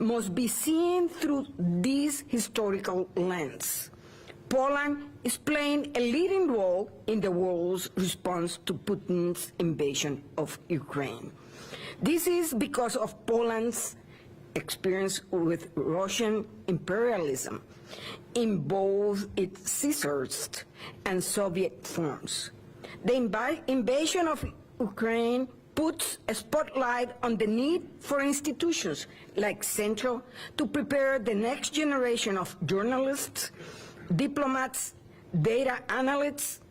must be seen through this historical lens. Poland is playing a leading role in the world's response to Putin's invasion of Ukraine. This is because of Poland's experience with Russian imperialism in both its Caesarist and Soviet forms. The invasion of Ukraine puts a spotlight on the need for institutions like Central to prepare the next generation of journalists, diplomats, data analysts,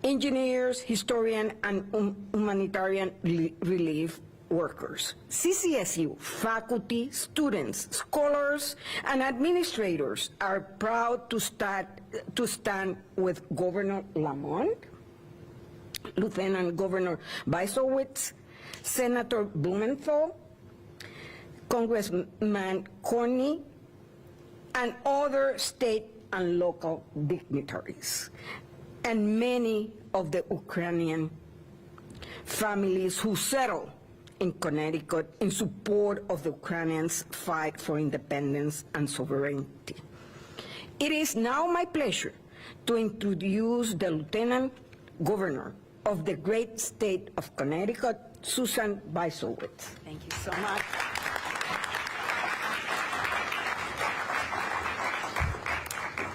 engineers, historians, and humanitarian relief workers. CCSU faculty, students, scholars, and administrators are proud to stand with Governor Lamont, Lieutenant Governor Bysowitz, Senator Blumenthal, Congressman Cornyn, and other state and local dignitaries, and many of the Ukrainian families who settled in Connecticut in support of the Ukrainians' fight for independence and sovereignty. It is now my pleasure to introduce the Lieutenant Governor of the great state of Connecticut, Susan Bysowitz. Thank you so much.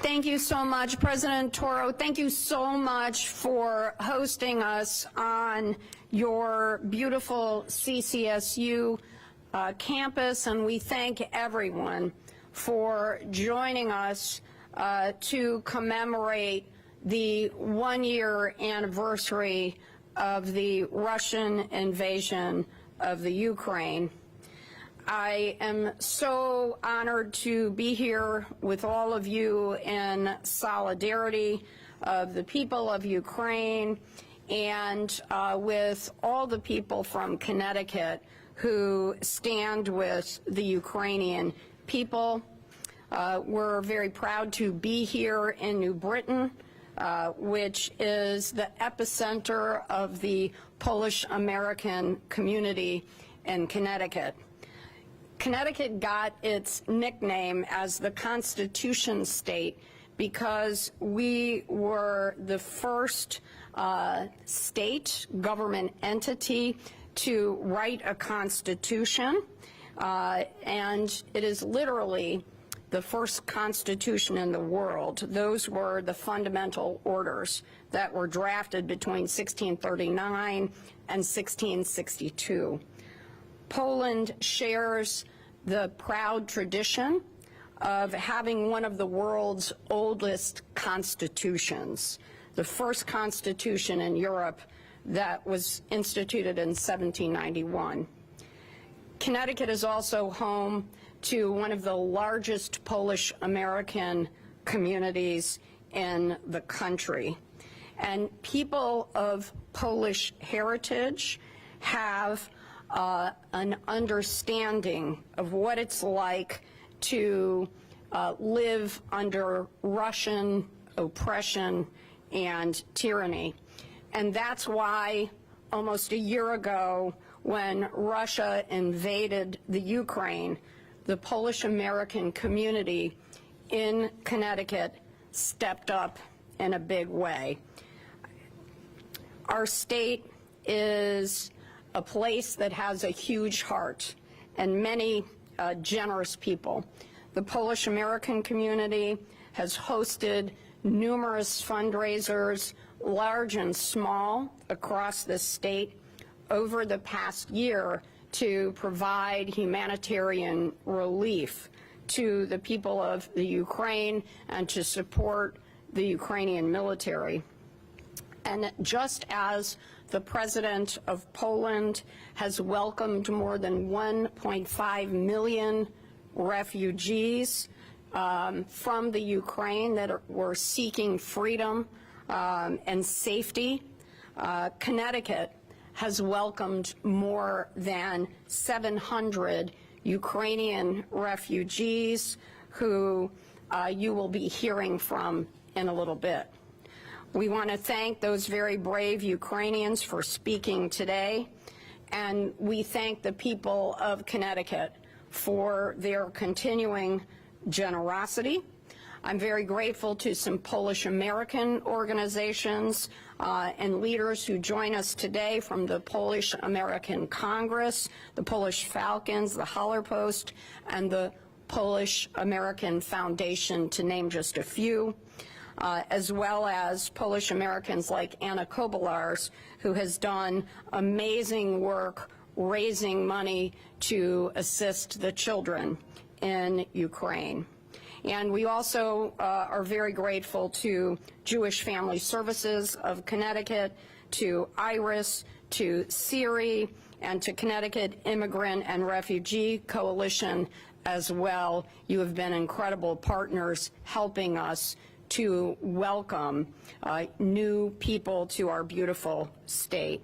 Thank you so much, President Toro. Thank you so much for hosting us on your beautiful CCSU campus, and we thank everyone for joining us to commemorate the one-year anniversary of the Russian invasion of the Ukraine. I am so honored to be here with all of you in solidarity of the people of Ukraine and with all the people from Connecticut who stand with the Ukrainian people. We're very proud to be here in New Britain, which is the epicenter of the Polish-American community in Connecticut. Connecticut got its nickname as the Constitution State because we were the first state government entity to write a constitution, and it is literally the first constitution in the world. Those were the fundamental orders that were drafted between 1639 and 1662. Poland shares the proud tradition of having one of the world's oldest constitutions, the first constitution in Europe that was instituted in 1791. Connecticut is also home to one of the largest Polish-American communities in the country. And people of Polish heritage have an understanding of what it's like to live under Russian oppression and tyranny. And that's why almost a year ago, when Russia invaded the Ukraine, the Polish-American community in Connecticut stepped up in a big way. Our state is a place that has a huge heart and many generous people. The Polish-American community has hosted numerous fundraisers, large and small, across the state over the past year to provide humanitarian relief to the people of the Ukraine and to support the Ukrainian military. And just as the President of Poland has welcomed more than 1.5 million refugees from the Ukraine that were seeking freedom and safety, Connecticut has welcomed more than 700 Ukrainian refugees who you will be hearing from in a little bit. We want to thank those very brave Ukrainians for speaking today, and we thank the people of Connecticut for their continuing generosity. I'm very grateful to some Polish American organizations and leaders who join us today from the Polish American Congress, the Polish Falcons, the Hallerpost, and the Polish American Foundation, to name just a few, as well as Polish Americans like Anna Kobylarz, who has done amazing work raising money to assist the children in Ukraine. And we also are very grateful to Jewish Family Services of Connecticut, to IRIS, to CIRI, and to Connecticut Immigrant and Refugee Coalition as well. You have been incredible partners helping us to welcome new people to our beautiful state.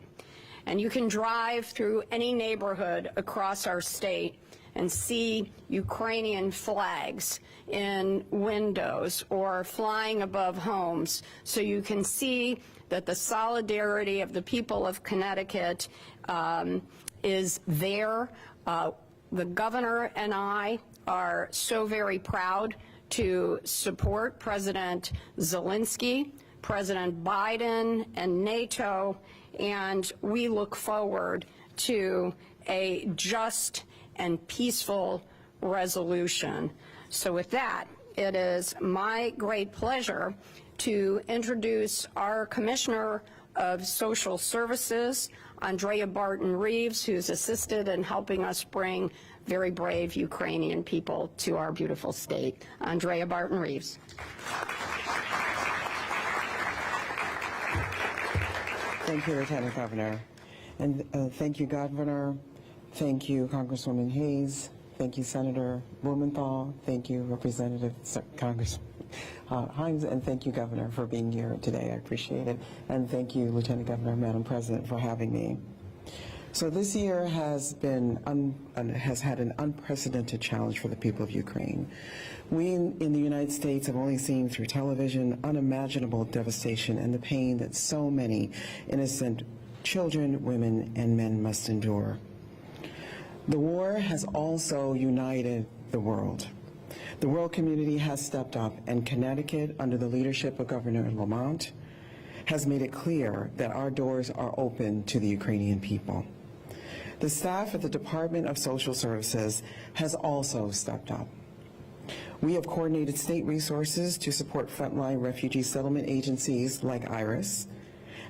And you can drive through any neighborhood across our state and see Ukrainian flags in windows or flying above homes, so you can see that the solidarity of the people of Connecticut is there. The governor and I are so very proud to support President Zelensky, President Biden, and NATO, and we look forward to a just and peaceful resolution. So with that, it is my great pleasure to introduce our Commissioner of Social Services, Andrea Barton-Reeves, who's assisted in helping us bring very brave Ukrainian people to our beautiful state. Andrea Barton-Reeves. Thank you, Lieutenant Governor. And thank you, Governor. Thank you, Congresswoman Hayes. Thank you, Senator Blumenthal. Thank you, Representative Congressman Himes. And thank you, Governor, for being here today. I appreciate it. And thank you, Lieutenant Governor, Madam President, for having me. So this year has had an unprecedented challenge for the people of Ukraine. We in the United States have only seen through television unimaginable devastation and the pain that so many innocent children, women, and men must endure. The war has also united the world. The world community has stepped up, and Connecticut, under the leadership of Governor Lamont, has made it clear that our doors are open to the Ukrainian people. The staff at the Department of Social Services has also stepped up. We have coordinated state resources to support frontline refugee settlement agencies like IRIS,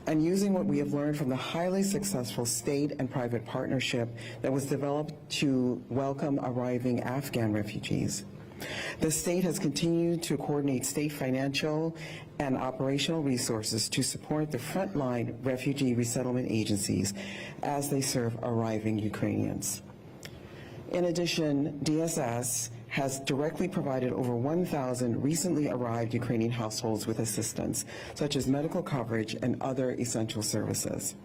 and using what we have learned from the highly successful state and private partnership that was developed to welcome arriving Afghan refugees. The state has continued to coordinate state financial and operational resources to support the frontline refugee resettlement agencies as they serve arriving Ukrainians. In addition, DSS has directly provided over 1,000 recently arrived Ukrainian households with assistance, such as medical coverage and other essential services.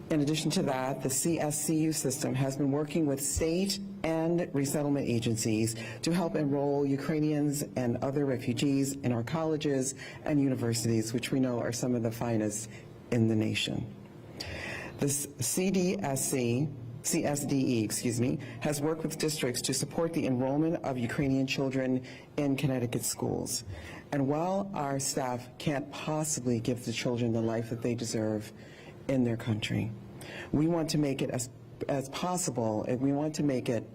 In addition to that, the CSCU system has been working with state and resettlement agencies to help enroll Ukrainians and other refugees in our colleges and universities, which we know are some of the finest in the nation. This CSDE, has worked with districts to support the enrollment of Ukrainian children in Connecticut schools. And while our staff can't possibly give the children the life that they deserve in their country, we want to make it as possible, and we want to make it,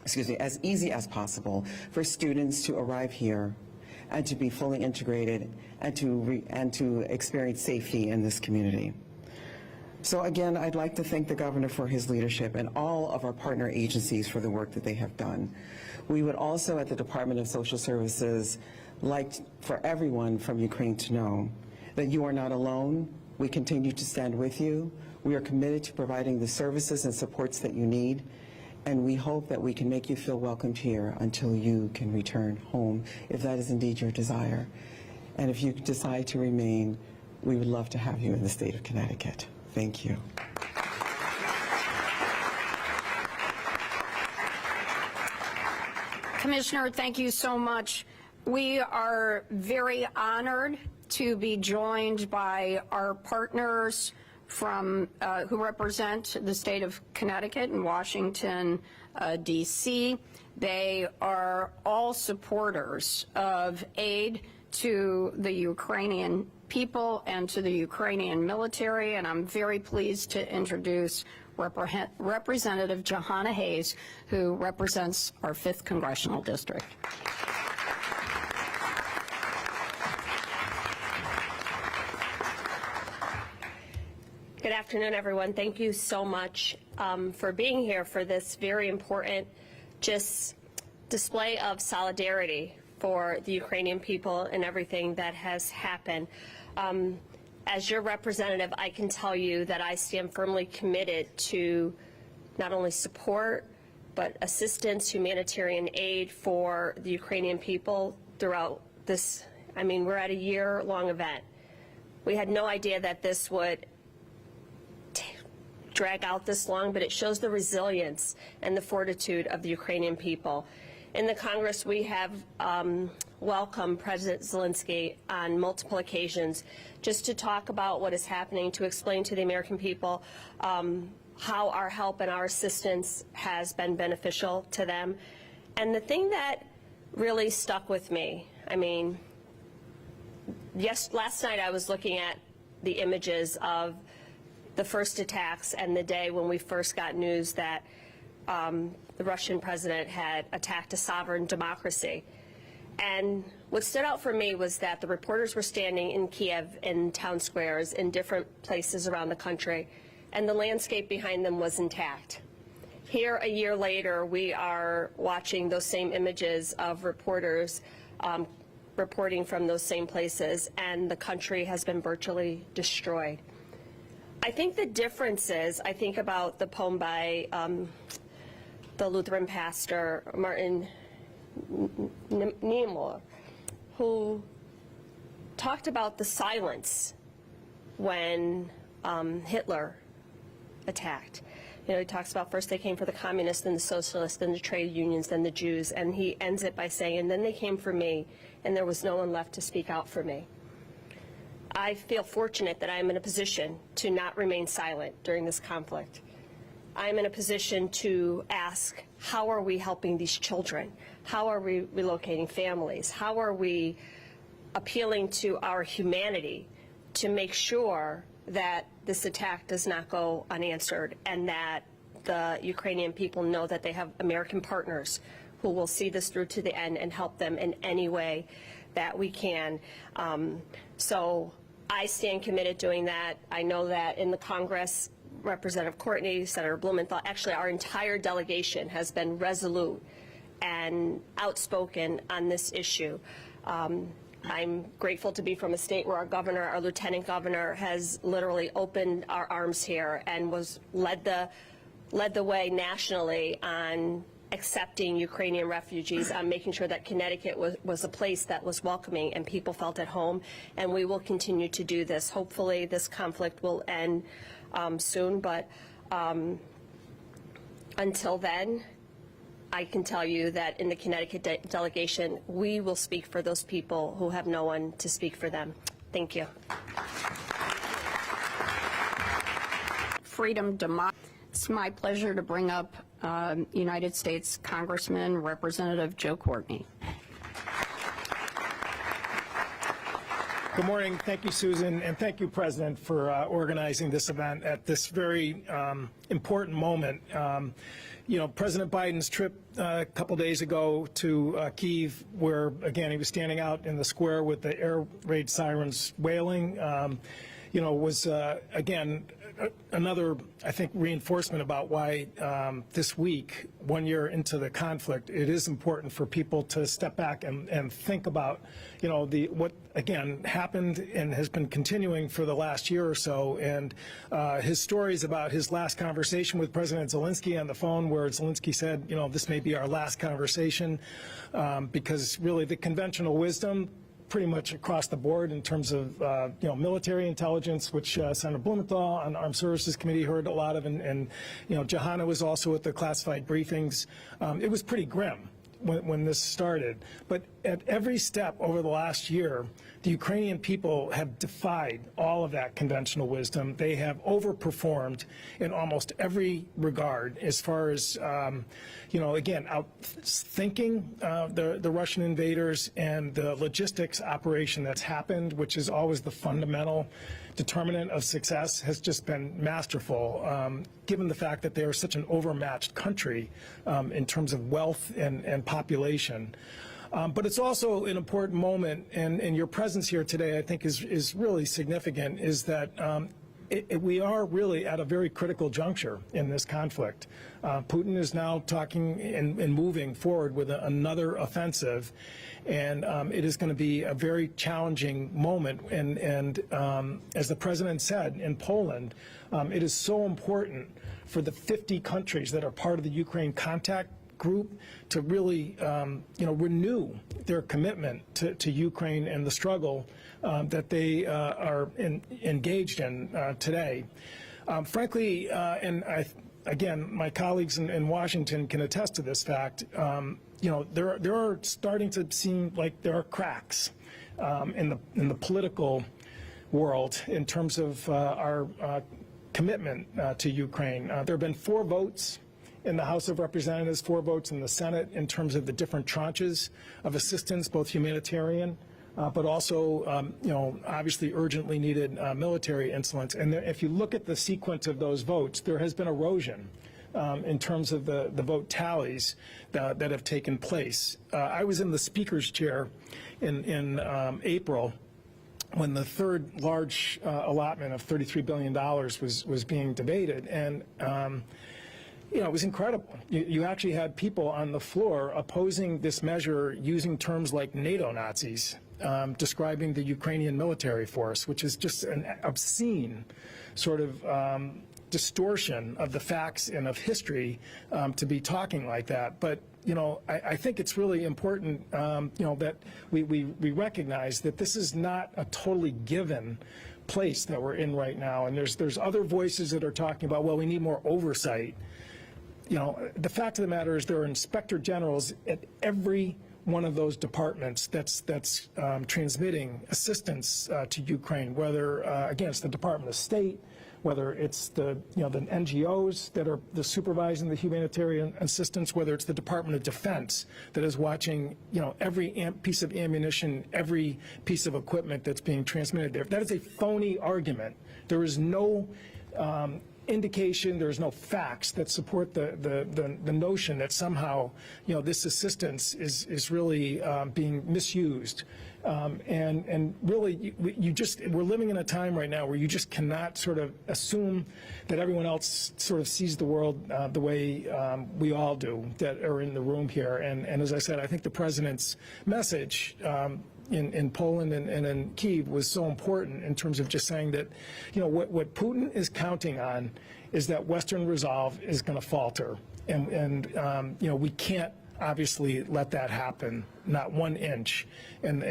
as easy as possible for students to arrive here and to be fully integrated and to experience safety in this community. So again, I'd like to thank the governor for his leadership and all of our partner agencies for the work that they have done. We would also, at the Department of Social Services, like for everyone from Ukraine to know that you are not alone. We continue to stand with you. We are committed to providing the services and supports that you need, and we hope that we can make you feel welcomed here until you can return home, if that is indeed your desire. And if you decide to remain, we would love to have you in the state of Connecticut. Thank you. Commissioner, thank you so much. We are very honored to be joined by our partners from who represent the state of Connecticut and Washington D.C. They are all supporters of aid to the Ukrainian people and to the Ukrainian military, and I'm very pleased to introduce Representative Johanna Hayes, who represents our 5th Congressional District. Good afternoon, everyone. Thank you so much for being here for this very important display of solidarity for the Ukrainian people and everything that has happened. As your representative, I can tell you that I stand firmly committed to not only support, but assistance, humanitarian aid for the Ukrainian people throughout this. I mean, we're at a year-long event. We had no idea that this would drag out this long, but it shows the resilience and the fortitude of the Ukrainian people. In the Congress, we have welcomed President Zelensky on multiple occasions just to talk about what is happening, to explain to the American people how our help and our assistance has been beneficial to them. And the thing that really stuck with me, I mean, last night I was looking at the images of the first attacks and the day when we first got news that the Russian president had attacked a sovereign democracy. And what stood out for me was that the reporters were standing in Kiev in town squares in different places around the country, and the landscape behind them was intact. Here, a year later, we are watching those same images of reporters reporting from those same places, and the country has been virtually destroyed. I think the difference is, I think about the poem by the Lutheran pastor Martin Niemöller, who talked about the silence when Hitler attacked. You know, he talks about first they came for the communists, then the socialists, then the trade unions, then the Jews, and he ends it by saying, and then they came for me, and there was no one left to speak out for me. I feel fortunate that I am in a position to not remain silent during this conflict. I am in a position to ask, how are we helping these children? How are we relocating families? How are we appealing to our humanity to make sure that this attack does not go unanswered and that the Ukrainian people know that they have American partners who will see this through to the end and help them in any way that we can. So I stand committed doing that. I know that in the Congress, Representative Courtney, Senator Blumenthal, actually our entire delegation has been resolute and outspoken on this issue. I'm grateful to be from a state where our governor, our lieutenant governor, has literally opened our arms here and led the way nationally on accepting Ukrainian refugees, on making sure that Connecticut was a place that was welcoming and people felt at home, and we will continue to do this. Hopefully this conflict will end soon, but until then, I can tell you that in the Connecticut delegation, we will speak for those people who have no one to speak for them. Thank you. Freedom, democracy. It's my pleasure to bring up United States Congressman Representative Joe Courtney. Good morning. Thank you, Susan, and thank you, President, for organizing this event at this very important moment. You know, President Biden's trip a couple days ago to Kyiv, where, again, he was standing out in the square with the air raid sirens wailing, you know, was, again, another, I think, reinforcement about why this week, 1 year into the conflict, it is important for people to step back and think about, you know, what again happened and has been continuing for the last year or so, and his stories about his last conversation with President Zelensky on the phone, where Zelensky said, you know, this may be our last conversation, because really the conventional wisdom pretty much across the board in terms of you know, military intelligence, which Senator Blumenthal on the Armed Services Committee heard a lot of, and you know, Johanna was also at the classified briefings. It was pretty grim. when this started. But at every step over the last year, the Ukrainian people have defied all of that conventional wisdom. They have overperformed in almost every regard as far as, again, outthinking the Russian invaders and the logistics operation that's happened, which is always the fundamental determinant of success, has just been masterful, given the fact that they are such an overmatched country in terms of wealth and population. But it's also an important moment, and your presence here today, I think, is really significant, is that we are really at a very critical juncture in this conflict. Putin is now talking and moving forward with another offensive, and it is going to be a very challenging moment. And as the president said in Poland, it is so important for the 50 countries that are part of the Ukraine contact group to really, renew their commitment to Ukraine and the struggle that they are engaged in today. Frankly, again, my colleagues in Washington can attest to this fact. There are starting to seem like there are cracks in the political world in terms of our commitment to Ukraine. There have been 4 votes in the House of Representatives, 4 votes in the Senate in terms of the different tranches of assistance, both humanitarian, but also, obviously urgently needed military insolence. And if you look at the sequence of those votes, there has been erosion in terms of the vote tallies that have taken place. I was in the Speaker's chair in April when the third large allotment of $33 billion was being debated, and it was incredible. You actually had people on the floor opposing this measure using terms like NATO Nazis, describing the Ukrainian military force, which is just an obscene sort of distortion of the facts and of history to be talking like that. But I think it's really important, that we recognize that this is not a totally given place that we're in right now. And there's other voices that are talking about, well, we need more oversight. The fact of the matter is there are inspector generals at every one of those departments that's transmitting assistance to Ukraine, whether, again, it's the Department of State, whether it's the NGOs that are supervising the humanitarian assistance, whether it's the Department of Defense that is watching, every piece of ammunition, every piece of equipment that's being transmitted there. That is a phony argument. There is no indication, there's no facts that support the notion that somehow, this assistance is really being misused. And really, we're living in a time right now where you just cannot sort of assume that everyone else sort of sees the world the way we all do that are in the room here. And as I said, I think the president's message in Poland and in Kyiv was so important in terms of just saying that, what Putin is counting on is that Western resolve is going to falter. And we can't obviously let that happen, not 1 inch. And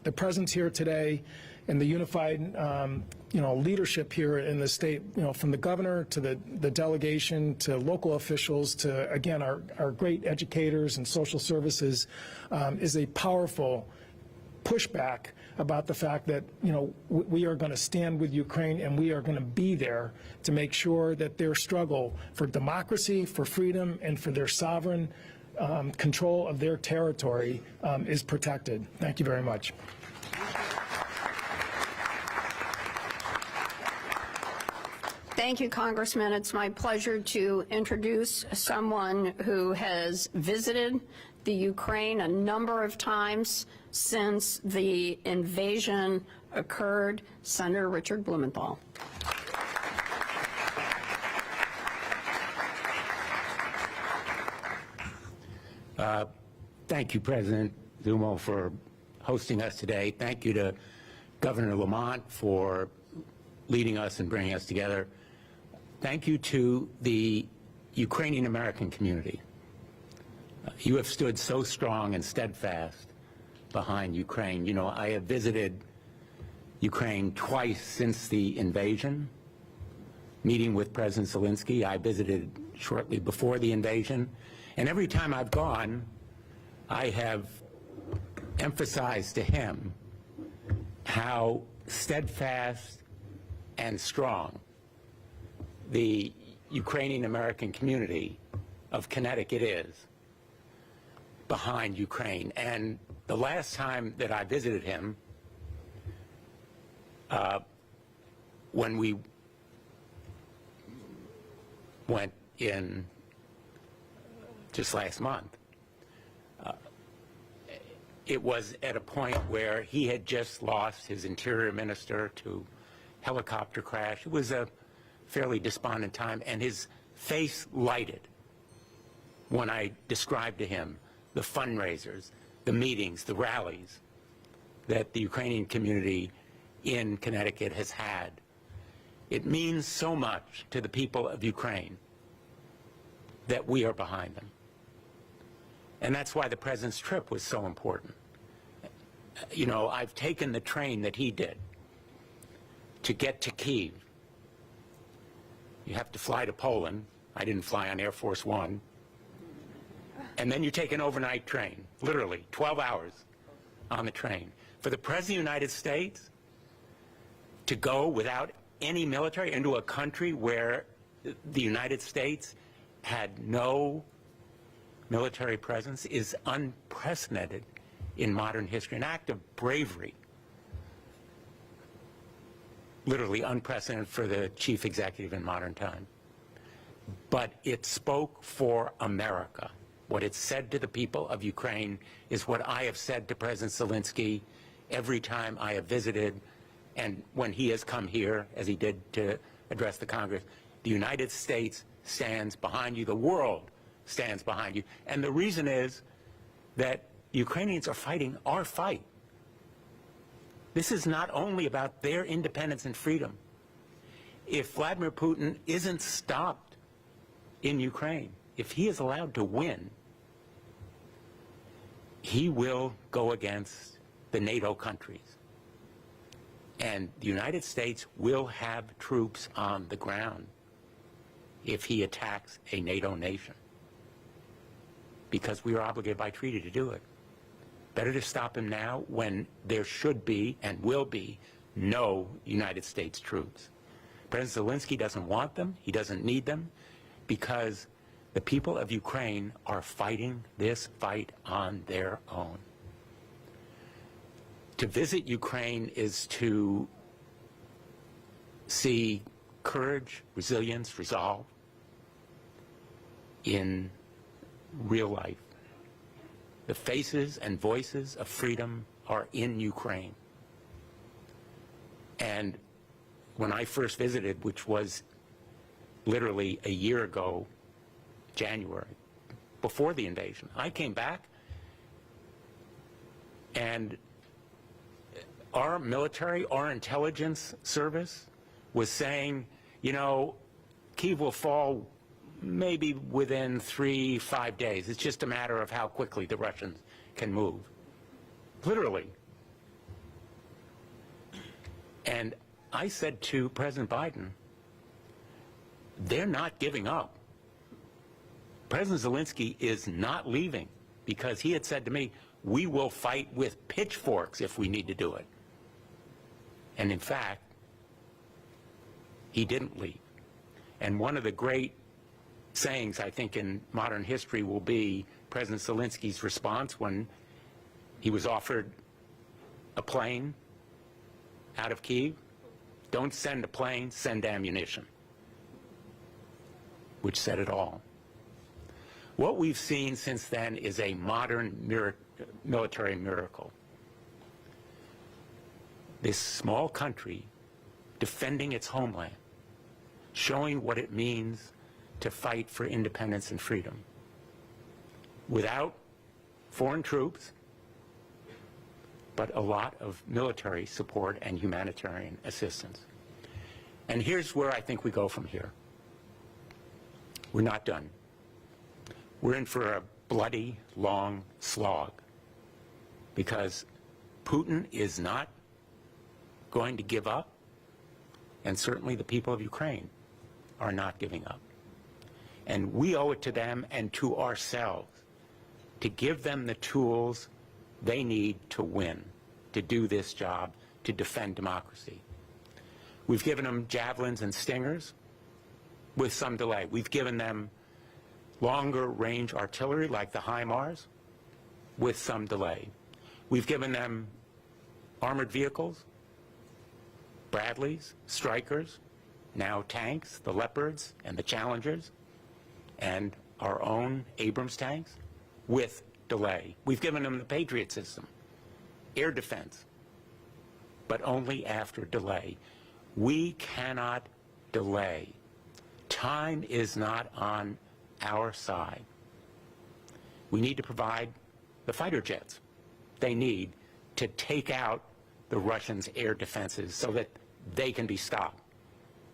the presence here today and the unified, leadership here in the state, from the governor to the delegation to local officials to, again, our great educators and social services is a powerful pushback about the fact that, we are going to stand with Ukraine and we are going to be there to make sure that their struggle for democracy, for freedom, and for their sovereign control of their territory is protected. Thank you very much. Thank you, Congressman. It's my pleasure to introduce someone who has visited the Ukraine a number of times since the invasion occurred, Senator Richard Blumenthal. Thank you, President Zumo, for hosting us today. Thank you to Governor Lamont for leading us and bringing us together. Thank you to the Ukrainian American community. You have stood so strong and steadfast behind Ukraine. I have visited Ukraine twice since the invasion, meeting with President Zelensky. I visited shortly before the invasion. And every time I've gone, I have emphasized to him how steadfast and strong the Ukrainian American community of Connecticut is behind Ukraine. And the last time that I visited him, when we went in just last month, it was at a point where he had just lost his interior minister to helicopter crash. It was a fairly despondent time, and his face lighted when I described to him the fundraisers, the meetings, the rallies that the Ukrainian community in Connecticut has had. It means so much to the people of Ukraine that we are behind them. And that's why the president's trip was so important. You know, I've taken the train that he did to get to Kyiv. You have to fly to Poland. I didn't fly on Air Force One. And then you take an overnight train, literally 12 hours on the train. For the President of the United States to go without any military into a country where the United States had no military presence is unprecedented in modern history, an act of bravery, literally unprecedented for the chief executive in modern time. But it spoke for America. What it said to the people of Ukraine is what I have said to President Zelensky every time I have visited, and when he has come here, as he did to address the Congress. The United States stands behind you. The world stands behind you. And the reason is that Ukrainians are fighting our fight. This is not only about their independence and freedom. If Vladimir Putin isn't stopped in Ukraine, if he is allowed to win, he will go against the NATO countries. And the United States will have troops on the ground if he attacks a NATO nation, because we are obligated by treaty to do it. Better to stop him now when there should be and will be no United States troops. President Zelensky doesn't want them, he doesn't need them, because the people of Ukraine are fighting this fight on their own. To visit Ukraine is to see courage, resilience, resolve in real life. The faces and voices of freedom are in Ukraine. And when I first visited, which was literally a year ago, January, before the invasion, I came back and our military, our intelligence service was saying, you know, Kyiv will fall maybe within 3-5 days. It's just a matter of how quickly the Russians can move. Literally. And I said to President Biden, they're not giving up. President Zelensky is not leaving, because he had said to me, we will fight with pitchforks if we need to do it. And in fact, he didn't leave. And one of the great sayings, I think, in modern history will be President Zelensky's response when he was offered a plane out of Kyiv. Don't send a plane, send ammunition, which said it all. What we've seen since then is a modern military miracle. This small country defending its homeland, showing what it means to fight for independence and freedom without foreign troops, but a lot of military support and humanitarian assistance. And here's where I think we go from here. We're not done. We're in for a bloody, long slog, because Putin is not going to give up, and certainly the people of Ukraine are not giving up. And we owe it to them and to ourselves to give them the tools they need to win, to do this job, to defend democracy. We've given them javelins and stingers with some delay. We've given them longer range artillery like the HIMARS with some delay. We've given them armored vehicles, Bradleys, Strykers, now tanks, the Leopards and the Challengers, and our own Abrams tanks with delay. We've given them the Patriot system, air defense, but only after delay. We cannot delay. Time is not on our side. We need to provide the fighter jets they need to take out the Russians' air defenses so that they can be stopped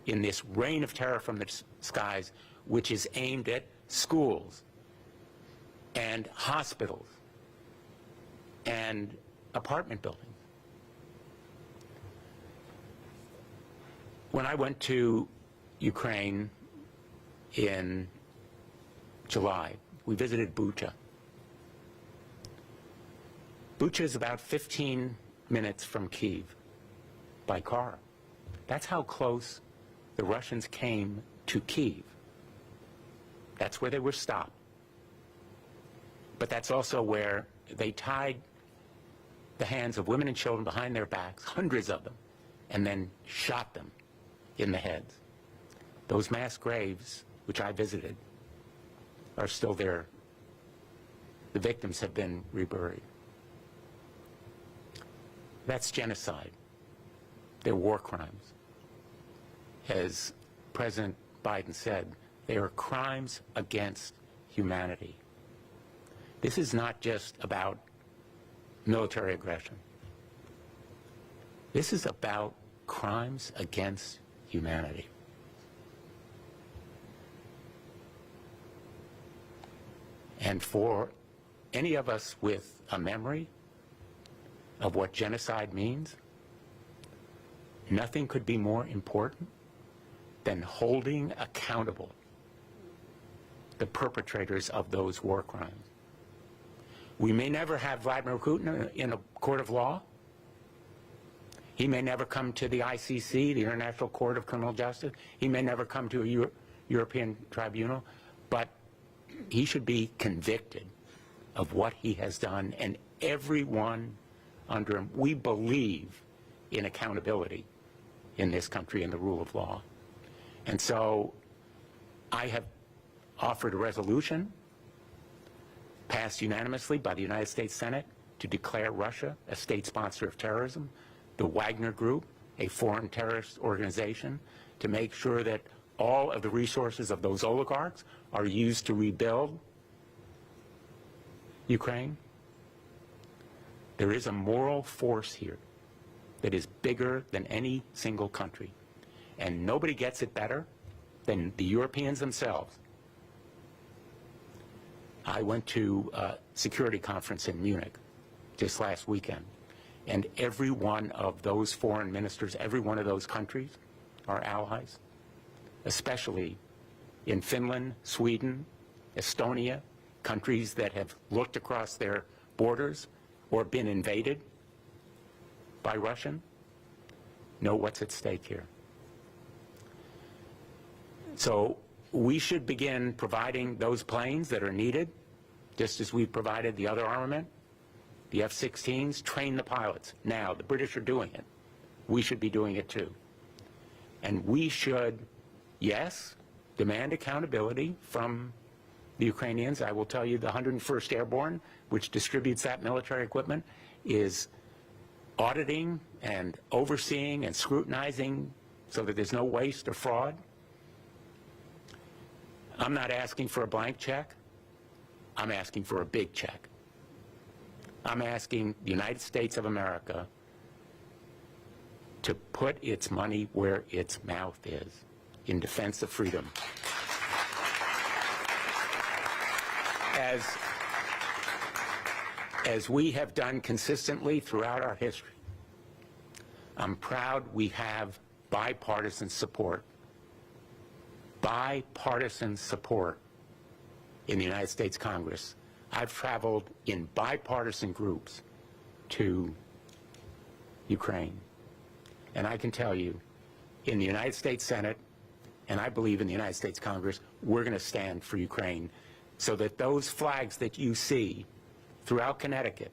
in this rain of terror from the skies, which is aimed at schools and hospitals and apartment buildings. When I went to Ukraine in July, we visited Bucha. Bucha is about 15 minutes from Kyiv by car. That's how close the Russians came to Kyiv. That's where they were stopped. But that's also where they tied the hands of women and children behind their backs, hundreds of them, and then shot them in the heads. Those mass graves, which I visited, are still there. The victims have been reburied. That's genocide. They're war crimes. As President Biden said, they are crimes against humanity. This is not just about military aggression. This is about crimes against humanity. And for any of us with a memory of what genocide means, nothing could be more important than holding accountable the perpetrators of those war crimes. We may never have Vladimir Putin in a court of law. He may never come to the ICC, the International Court of Criminal Justice. He may never come to a European tribunal, but he should be convicted of what he has done, and everyone under him. We believe in accountability in this country and the rule of law. And so I have offered a resolution passed unanimously by the United States Senate to declare Russia a state sponsor of terrorism, the Wagner Group, a foreign terrorist organization, to make sure that all of the resources of those oligarchs are used to rebuild Ukraine. There is a moral force here that is bigger than any single country, and nobody gets it better than the Europeans themselves. I went to a security conference in Munich just last weekend, and every one of those foreign ministers, every one of those countries are allies, especially in Finland, Sweden, Estonia, countries that have looked across their borders or been invaded by Russian, know what's at stake here. So we should begin providing those planes that are needed, just as we've provided the other armament, the F-16s, train the pilots. Now, the British are doing it. We should be doing it too. And we should, yes, demand accountability from the Ukrainians. I will tell you the 101st Airborne, which distributes that military equipment, is auditing and overseeing and scrutinizing so that there's no waste or fraud. I'm not asking for a blank check. I'm asking for a big check. I'm asking the United States of America to put its money where its mouth is in defense of freedom. As we have done consistently throughout our history, I'm proud we have bipartisan support. Bipartisan support in the United States Congress. I've traveled in bipartisan groups to Ukraine. And I can tell you, in the United States Senate, and I believe in the United States Congress, we're going to stand for Ukraine so that those flags that you see throughout Connecticut,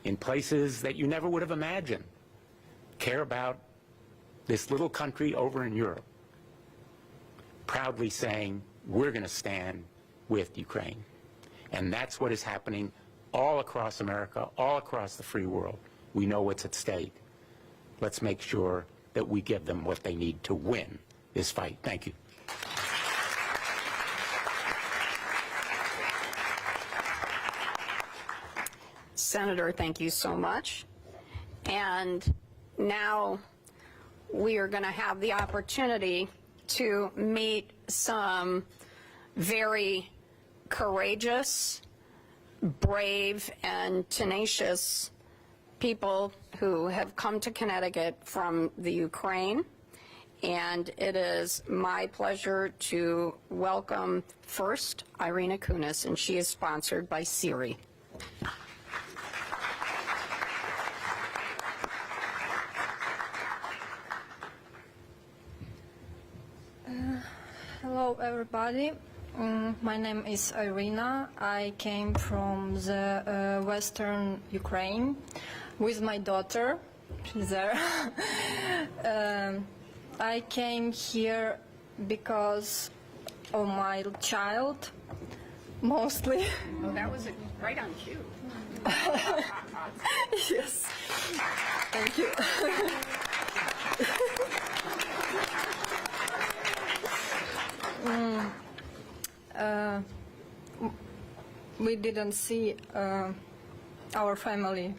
in places that you never would have imagined, care about this little country over in Europe, proudly saying, we're going to stand with Ukraine. And that's what is happening all across America, all across the free world. We know what's at stake. Let's make sure that we give them what they need to win this fight. Thank you. Senator, thank you so much. And now we are going to have the opportunity to meet some very courageous, brave, and tenacious people who have come to Connecticut from the Ukraine. And it is my pleasure to welcome first Irina Kunis, and she is sponsored by Siri. Hello everybody, my name is Irina. I came from the western Ukraine with my daughter, she's there. I came here because of my child, mostly. Oh, that was right on cue. Yes, thank you. We didn't see our family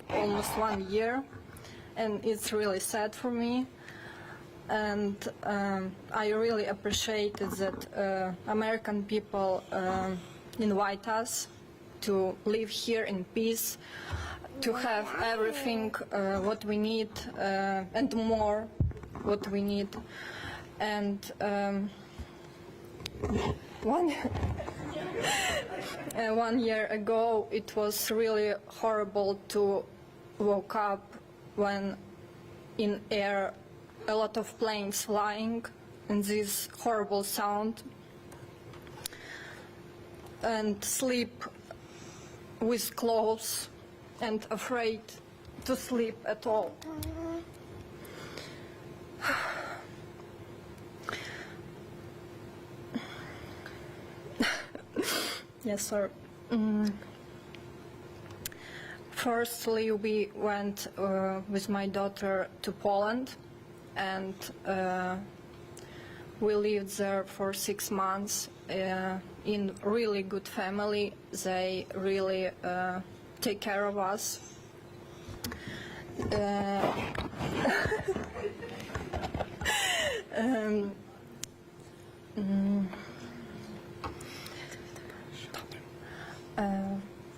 almost 1 year, and it's really sad for me. And I really appreciated that American people invite us to live here in peace, to have everything what we need and more what we need. And one year ago, it was really horrible to wake up when in air a lot of planes flying and this horrible sound, and sleep with clothes and afraid to sleep at all. Yes, sir. Firstly, we went with my daughter to Poland, and we lived there for 6 months in really good family. They really take care of us.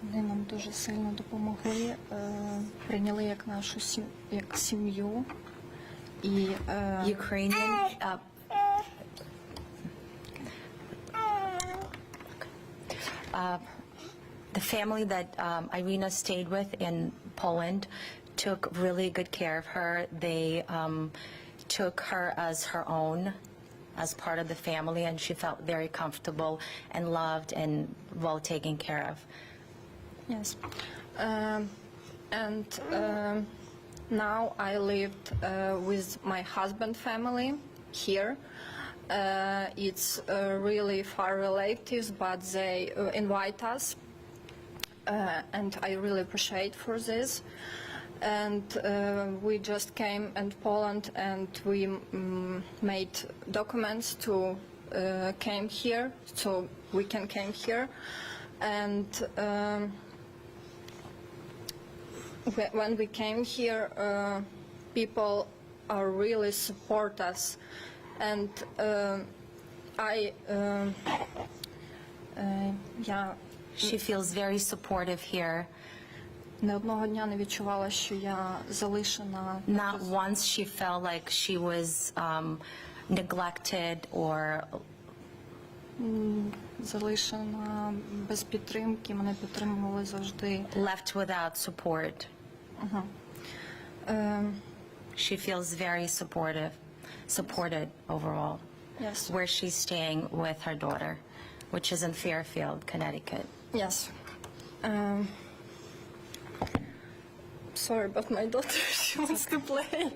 Вони нам дуже сильно допомогли, прийняли як нашу як сім'ю. І Ukrainian the family that Irina stayed with in Poland took really good care of her. They took her as her own, as part of the family, and she felt very comfortable and loved and well taken care of. Yes. And now I lived with my husband family here. It's really far relatives, but they invite us, and I really appreciate for this. And we just came in Poland, and we made documents to came here, so we can came here. And when we came here, people are really support us, and She feels very supportive here. Не одного дня не відчувала, що я залишена. Not once she felt like she was neglected or залишена без підтримки, мене підтримували завжди. Left without support. She feels very supported overall. Yes. Where she's staying with her daughter, which is in Fairfield, Connecticut. Yes. Sorry, but my daughter, she wants to play.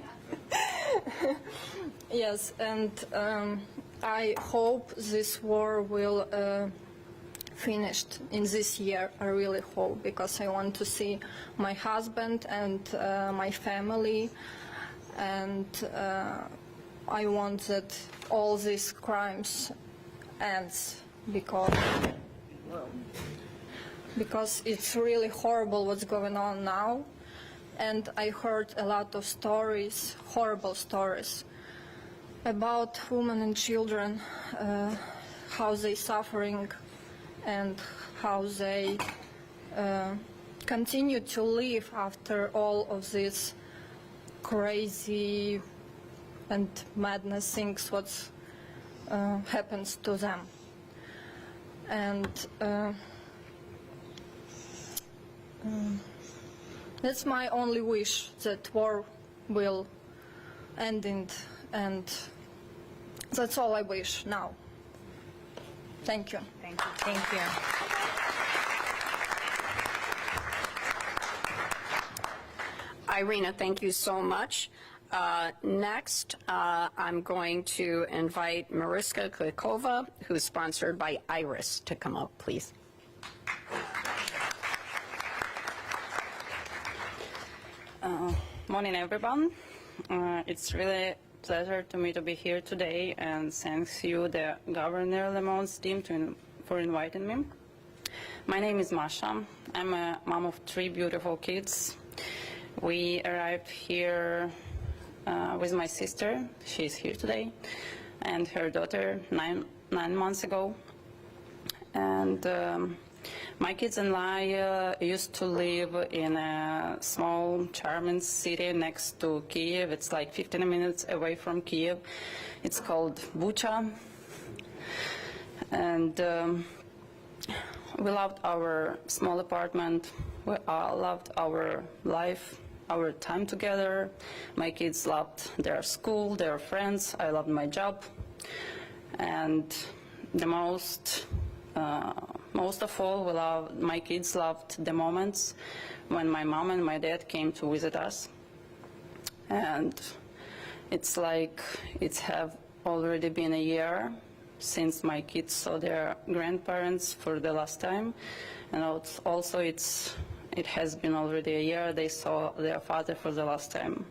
Yes, and I hope this war will finished in this year. I really hope, because I want to see my husband and my family, and I want that all these crimes ends, because it's really horrible what's going on now. And I heard a lot of stories, horrible stories, about women and children, how they suffering and how they continue to live after all of this crazy and madness things what happens to them. And that's my only wish, that war will end, and that's all I wish now. Thank you. Thank you. Thank you. Irina, thank you so much. Next, I'm going to invite Mariska Klikova, who's sponsored by IRIS, to come up, please. Morning, everyone. It's really a pleasure to me to be here today, and thanks you, the Governor Lemont's team, for inviting me. My name is Masha. I'm a mom of 3 beautiful kids. We arrived here with my sister. She's here today, and her daughter 9 months ago. And my kids and I used to live in a small, charming city next to Kiev. It's like 15 minutes away from Kiev. It's called Bucha. And we loved our small apartment. We all loved our life, our time together. My kids loved their school, their friends. I loved my job. And the most of all, my kids loved the moments when my mom and my dad came to visit us. And it's like it have already been a year since my kids saw their grandparents for the last time. And also it has been already a year they saw their father for the last time.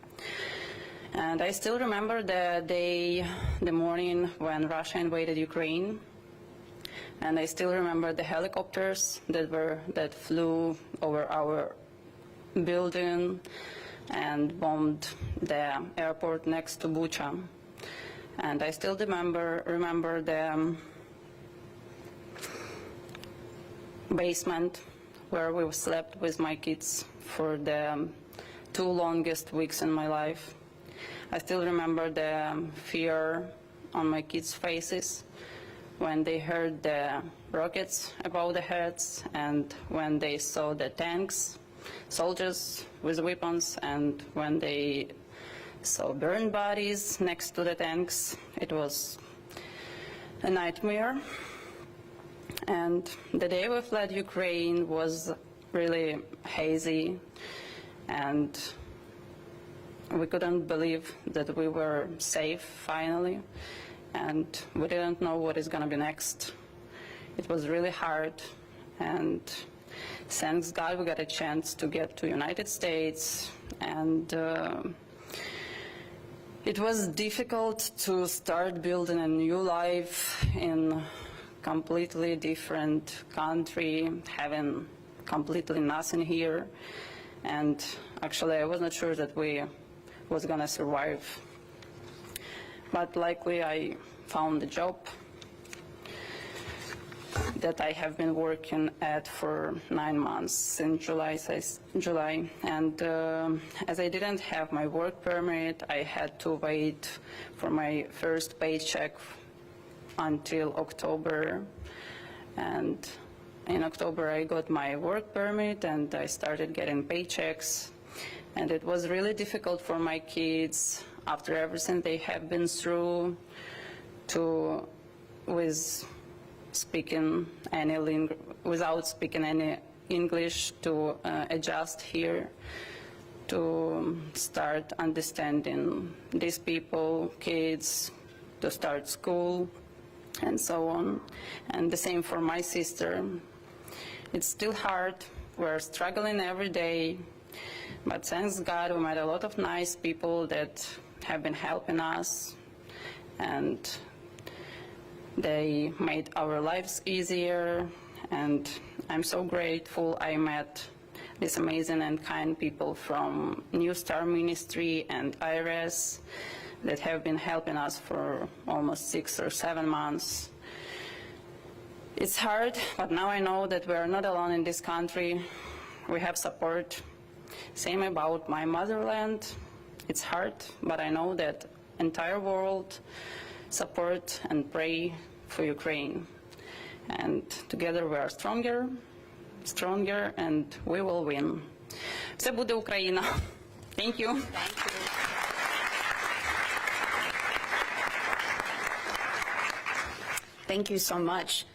And I still remember the morning when Russia invaded Ukraine. And I still remember the helicopters that flew over our building and bombed the airport next to Bucha. And I still remember the basement where we slept with my kids for the 2 longest weeks in my life. I still remember the fear on my kids' faces when they heard the rockets above their heads, and when they saw the tanks, soldiers with weapons, and when they saw burned bodies next to the tanks. It was a nightmare. And the day we fled Ukraine was really hazy, and we couldn't believe that we were safe finally. And we didn't know what is going to be next. It was really hard, and thanks God we got a chance to get to United States, and it was difficult to start building a new life in completely different country, having completely nothing here, and actually I was not sure that we was going to survive. But luckily I found a job that I have been working at for 9 months in July. And as I didn't have my work permit, I had to wait for my first paycheck until October. And in October, I got my work permit and I started getting paychecks. And it was really difficult for my kids after everything they have been through without speaking any English, to adjust here, to start understanding these people, kids, to start school, and so on. And the same for my sister. It's still hard. We're struggling every day, but thanks God we met a lot of nice people that have been helping us, and they made our lives easier. And I'm so grateful I met these amazing and kind people from New Star Ministry and IRS that have been helping us for almost 6 or 7 months. It's hard, but now I know that we are not alone in this country. We have support. Same about my motherland. It's hard, but I know that entire world support and pray for Ukraine. And together we are stronger, and we will win. Все буде Україна. Thank you. Thank you so much.